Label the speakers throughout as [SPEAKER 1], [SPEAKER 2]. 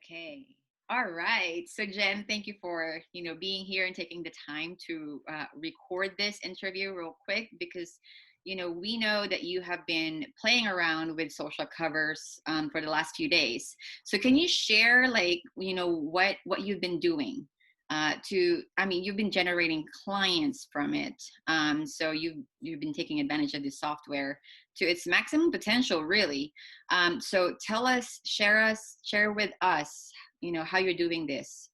[SPEAKER 1] Okay. All right. So Jen, thank you for, being here and taking the time to record this interview real quick because, we know that you have been playing around with social covers for the last few days. So can you share what you've been doing you've been generating clients from it. So you've been taking advantage of this software to its maximum potential, really. So share with us, how you're doing this.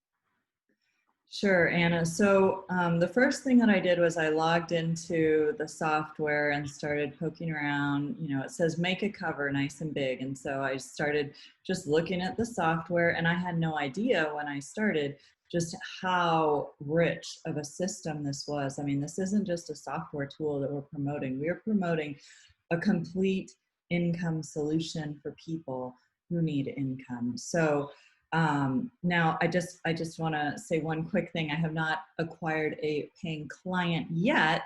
[SPEAKER 2] Sure, Anna. So the first thing that I did was I logged into the software and started poking around. It says make a cover nice and big. And so I started just looking at the software, and I had no idea when I started just how rich of a system this was. I mean, this isn't just a software tool that we're promoting. We are promoting a complete income solution for people who need income. So now I just want to say one quick thing. I have not acquired a paying client yet,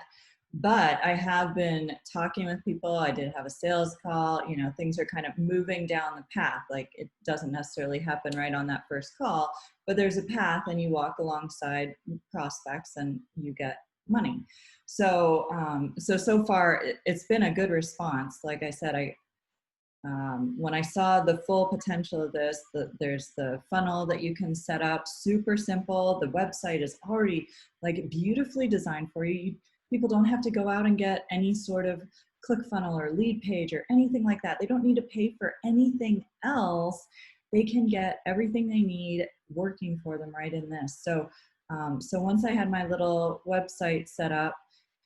[SPEAKER 2] but I have been talking with people. I did have a sales call. Things are kind of moving down the path. Like, it doesn't necessarily happen right on that first call, but there's a path and you walk alongside prospects and you get money. So far it's been a good response. Like I said, when I saw the full potential of this, there's the funnel that you can set up, super simple. The website is already like beautifully designed for you. People don't have to go out and get any sort of ClickFunnels or lead page or anything like that. They don't need to pay for anything else. They can get everything they need working for them right in this. So once I had my little website set up,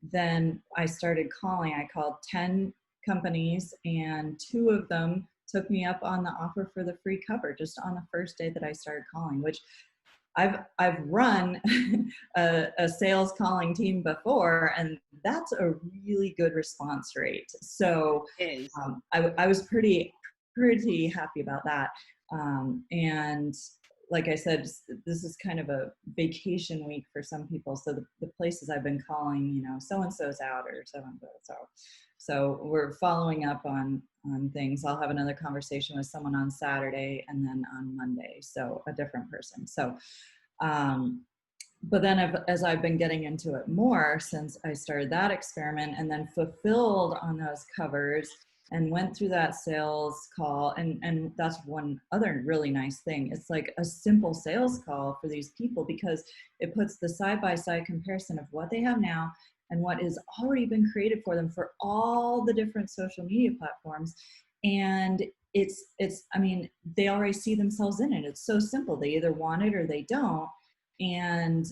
[SPEAKER 2] then I started calling. I called 10 companies, and 2 of them took me up on the offer for the free cover just on the first day that I started calling, which I've run a sales calling team before, and that's a really good response rate. So
[SPEAKER 1] It is.
[SPEAKER 2] I was pretty happy about that. And like I said, this is kind of a vacation week for some people. So the places I've been calling, so-and-so's out or so-and-so. So we're following up on things. I'll have another conversation with someone on Saturday and then on Monday. So a different person. So, but then as I've been getting into it more since I started that experiment and then fulfilled on those covers and went through that sales call, and that's one other really nice thing. It's like a simple sales call for these people because it puts the side-by-side comparison of what they have now and what has already been created for them for all the different social media platforms. And I mean, they already see themselves in it. It's so simple. They either want it or they don't. And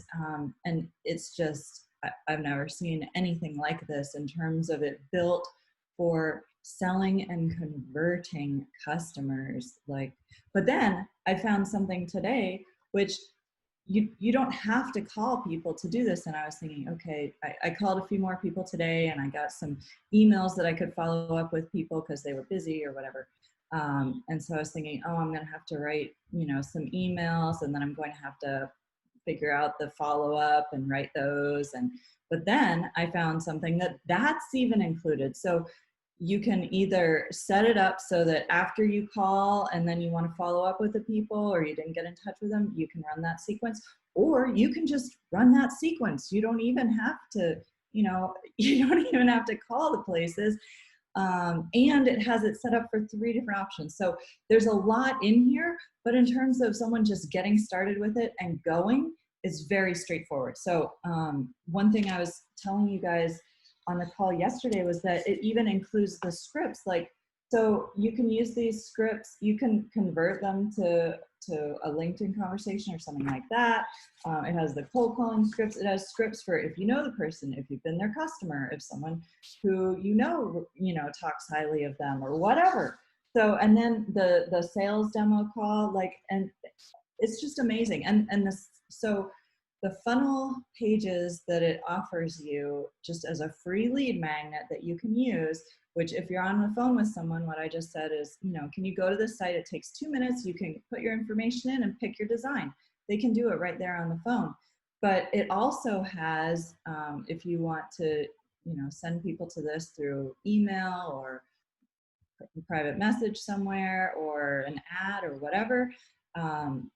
[SPEAKER 2] it's just, I've never seen anything like this in terms of it built for selling and converting customers. But then I found something today, which you don't have to call people to do this. And I was thinking, okay, I called a few more people today, and I got some emails that I could follow up with people because they were busy or whatever. And so I was thinking, oh, I'm going to have to write, some emails, and then I'm going to have to figure out the follow-up and write those. But then I found something that's even included. So you can either set it up so that after you call and then you want to follow up with the people or you didn't get in touch with them, you can run that sequence, or you can just run that sequence. You don't even have to, you don't even have to call the places. And it has it set up for 3 different options. So there's a lot in here, but in terms of someone just getting started with it and going, it's very straightforward. So one thing I was telling you guys on the call yesterday was that it even includes the scripts. So you can use these scripts, you can convert them to a LinkedIn conversation or something like that. It has the cold calling scripts. It has scripts for if you know the person, if you've been their customer, if someone who talks highly of them or whatever. So, and then the sales demo call, and it's just amazing. So the funnel pages that it offers you just as a free lead magnet that you can use, which if you're on the phone with someone, what I just said is, can you go to this site? It takes 2 minutes. You can put your information in and pick your design. They can do it right there on the phone. But it also has, if you want to, send people to this through email or private message somewhere or an ad or whatever, um,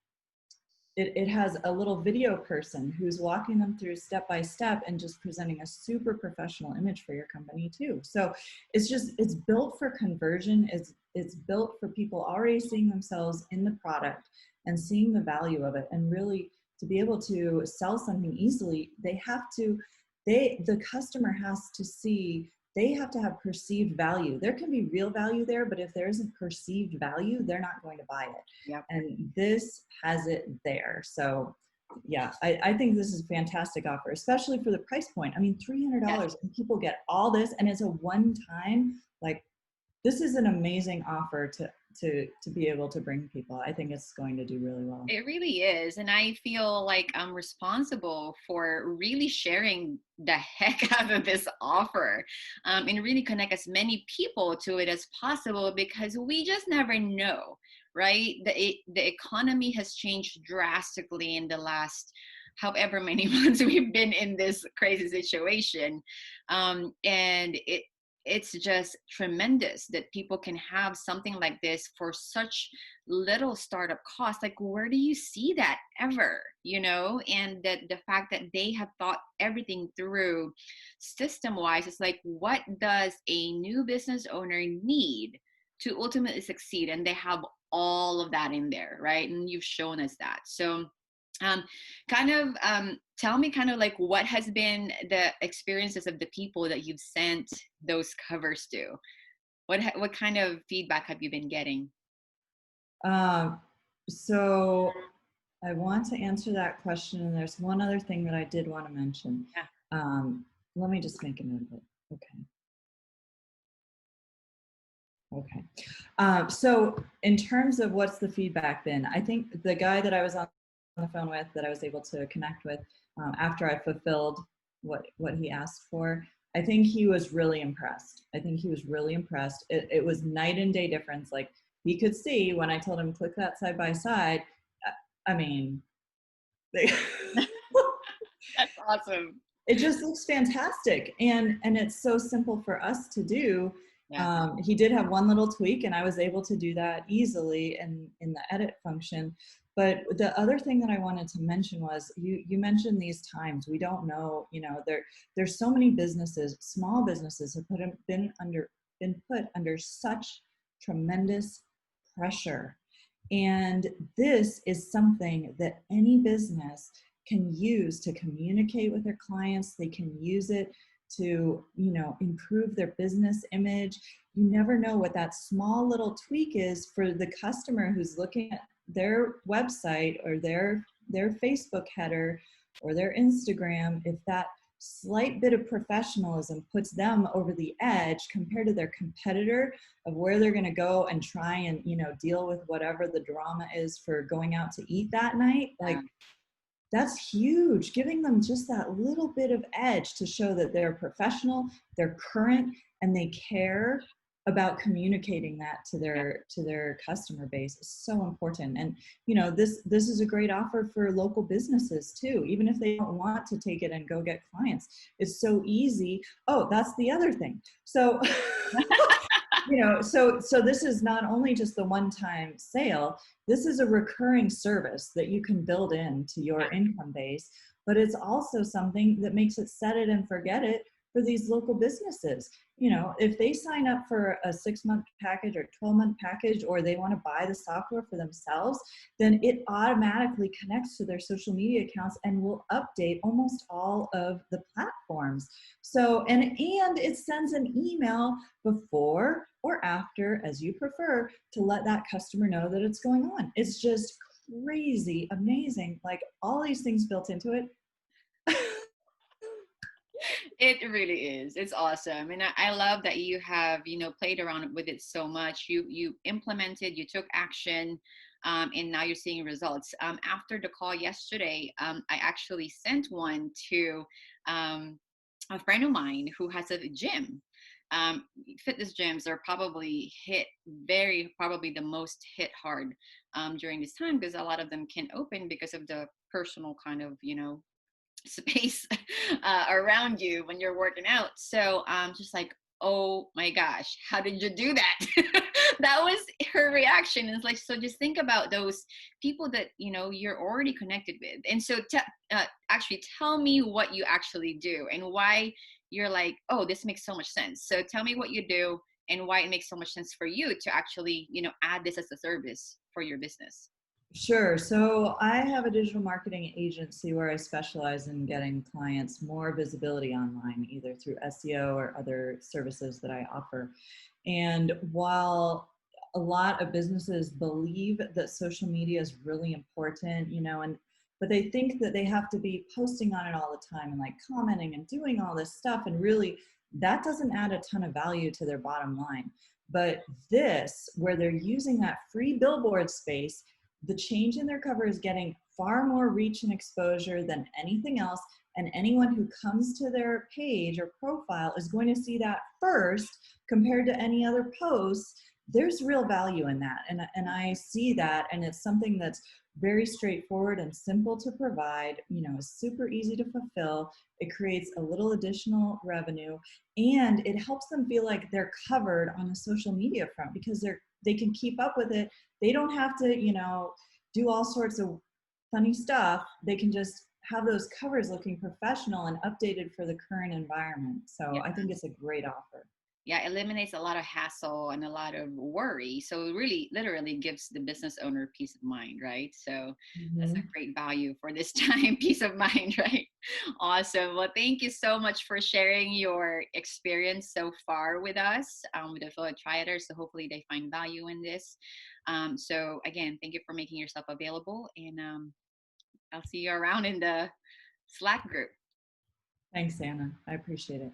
[SPEAKER 2] it has a little video person who's walking them through step by step and just presenting a super professional image for your company too. So it's built for conversion. It's built for people already seeing themselves in the product and seeing the value of it. And really, to be able to sell something easily, the customer has to see, they have to have perceived value. There can be real value there, but if there isn't perceived value, they're not going to buy it.
[SPEAKER 1] Yep.
[SPEAKER 2] And this has it there. So yeah, I think this is a fantastic offer, especially for the price point. I mean, $300
[SPEAKER 1] Yes.
[SPEAKER 2] and people get all this, and it's a one-time, like, this is an amazing offer to be able to bring people. I think it's going to do really well.
[SPEAKER 1] It really is. And I feel like I'm responsible for really sharing the heck out of this offer, and really connect as many people to it as possible, because we just never know, right? The economy has changed drastically in the last however many months we've been in this crazy situation. And it's just tremendous that people can have something like this for such little startup cost. Like, where do you see that ever, and that the fact that they have thought everything through system wise. It's like, what does a new business owner need to ultimately succeed? And they have all of that in there, right? And you've shown us that. So um, tell me kind of like what has been the experiences of the people that you've sent those covers to. What kind of feedback have you been getting?
[SPEAKER 2] Um, so I want to answer that question. And there's one other thing that I did want to mention.
[SPEAKER 1] Yeah.
[SPEAKER 2] Let me just make a note of it. Okay. Okay. So in terms of what's the feedback been, I think the guy that I was on the phone with, that I was able to connect with after I fulfilled what he asked for, I think he was really impressed. I think he was really impressed. It was night and day difference. Like, he could see when I told him click that side by side. I mean, they
[SPEAKER 1] That's awesome.
[SPEAKER 2] it just looks fantastic, and it's so simple for us to do.
[SPEAKER 1] Yeah.
[SPEAKER 2] He did have one little tweak, and I was able to do that easily in the edit function. But the other thing that I wanted to mention was, you mentioned these times we don't know, there's so many businesses, small businesses have been put under such tremendous pressure. And this is something that any business can use to communicate with their clients. They can use it to, improve their business image. You never know what that small little tweak is for the customer who's looking at their website or their Facebook header or their Instagram. If that slight bit of professionalism puts them over the edge compared to their competitor of where they're going to go and try and, deal with whatever the drama is for going out to eat that night, like, that's huge. Giving them just that little bit of edge to show that they're professional, they're current, and they care about communicating that to their customer base is so important. And this is a great offer for local businesses too, even if they don't want to take it and go get clients. It's so easy. Oh, that's the other thing. So so this is not only just the one-time sale, this is a recurring service that you can build into your income base, but it's also something that makes it set it and forget it for these local businesses. If they sign up for a 6-month package or 12-month package, or they want to buy the software for themselves, then it automatically connects to their social media accounts and will update almost all of the platforms. So, and it sends an email before or after, as you prefer, to let that customer know that it's going on. It's just crazy, amazing, like all these things built into it.
[SPEAKER 1] It really is. It's awesome. And I love that you have, played around with it so much. You implemented, you took action, and now you're seeing results. After the call yesterday, I actually sent one to a friend of mine who has a gym. Fitness gyms are probably probably the most hit hard during this time, because a lot of them can open because of the personal kind of, space around you when you're working out. So just like, oh my gosh, how did you do that? That was her reaction. It's like, so just think about those people that, you're already connected with. And so actually tell me what you actually do and why you're like, oh, this makes so much sense. So tell me what you do and why it makes so much sense for you to actually, add this as a service for your business.
[SPEAKER 2] Sure. So I have a digital marketing agency where I specialize in getting clients more visibility online, either through SEO or other services that I offer. And while a lot of businesses believe that social media is really important, but they think that they have to be posting on it all the time and like commenting and doing all this stuff. And really, that doesn't add a ton of value to their bottom line. But this, where they're using that free billboard space, the change in their cover is getting far more reach and exposure than anything else. And anyone who comes to their page or profile is going to see that first compared to any other posts. There's real value in that. And I see that. And it's something that's very straightforward and simple to provide, is super easy to fulfill. It creates a little additional revenue and it helps them feel like they're covered on the social media front because they can keep up with it. They don't have to, do all sorts of funny stuff. They can just have those covers looking professional and updated for the current environment. So
[SPEAKER 1] Yeah.
[SPEAKER 2] I think it's a great offer.
[SPEAKER 1] Yeah, eliminates a lot of hassle and a lot of worry. So it really literally gives the business owner peace of mind, right? So that's a
[SPEAKER 2] Mm-hmm.
[SPEAKER 1] great value for this time, peace of mind, right? Awesome. Well, thank you so much for sharing your experience so far with us, with the fellow triaders. So hopefully they find value in this. So again, thank you for making yourself available, and I'll see you around in the Slack group.
[SPEAKER 2] Thanks, Anna. I appreciate it.